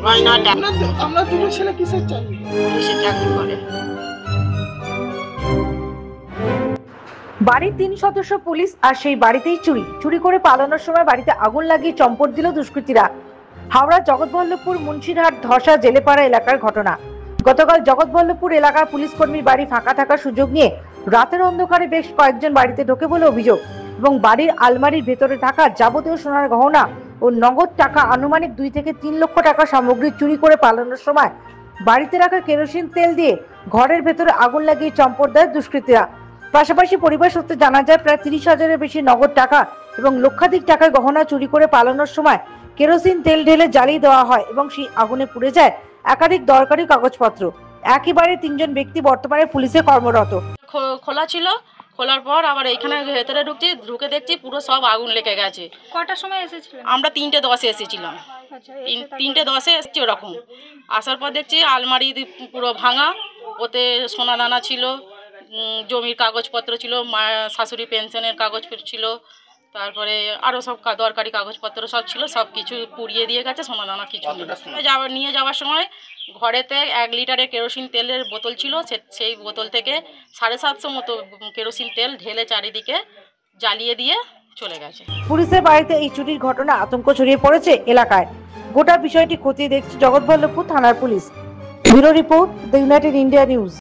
পায় না। আমরা দুটো ছেলে কিসের চাকরি? পুলিশের চাকরি করে। বাড়ির 3 সদস্য পুলিশ আর সেই বাড়িতেই চুরি করে পালানোর সময় বাড়িতে আগুন লাগিয়ে চম্পট দিল দুষ্কৃতীরা। হাওড়া জগৎবল্লভপুর মুন্সিরহাট ধসা জেলেপাড়া এলাকার ঘটনা। গতকাল জগৎবল্লভপুর এলাকার পুলিশ কর্মীর বাড়ি ফাঁকা থাকার সুযোগ নিয়ে রাতের অন্ধকারে বেশ কয়েকজন বাড়িতে ঢোকে বলে অভিযোগ এবং বাড়ির আলমারির ভেতরে থাকা যাবতীয় সোনার গহনা ও নগদ টাকা আনুমানিক 2 থেকে 3 লক্ষ টাকা সামগ্রী চুরি করে পালানোর সময় বাড়িতে রাখা কেরোসিন তেল দিয়ে ঘরের ভেতরে আগুন লাগিয়ে চম্পট দেয় দুষ্কৃতীরা। পাশাপাশি পরিবার সূত্রে জানা যায় প্রায় 30,000-এর বেশি নগদ টাকা এবং লক্ষাধিক টাকার গহনা চুরি করে পালানোর সময় কেরোসিন তেল ঢেলে জ্বালিয়ে দেওয়া হয় এবং সেই আগুনে পুড়ে যায় একাধিক দরকারি কাগজপত্র। একইবারে 3 জন ব্যক্তি বর্তমানে পুলিশে কর্মরত। খোলা ছিল, খোলার পর আবার এখানে ভেতরে ঢুকে দেখছি পুরো সব আগুন লেগে গেছে। কটার সময় এসেছিলেন? আমরা 3:10-এ এসেছিলাম। আচ্ছা, 3:10-এ এসেছি ওরকম। আসার পর দেখছি আলমারি পুরো ভাঙা, ওতে সোনা দানা ছিল, জমির কাগজপত্র ছিল, শাশুড়ি পেনশনের কাগজপত্র ছিল, তারপরে আরও সব দরকারি কাগজপত্র সব ছিল, সব কিছু পুড়িয়ে দিয়ে গেছে, সোনা দানা কিছু নিয়ে যাওয়ার সময় ঘরেতে 1 লিটারের কেরোসিন তেলের বোতল ছিল, সেই বোতল থেকে 750 মতো কেরোসিন তেল ঢেলে চারিদিকে জ্বালিয়ে দিয়ে চলে গেছে। পুলিশের বাড়িতে এই চুরির ঘটনা আতঙ্ক ছড়িয়ে পড়েছে এলাকায়। গোটা বিষয়টি খতিয়ে দেখছে জগৎবল্লভপুর থানার police. Bureau report, the United India news.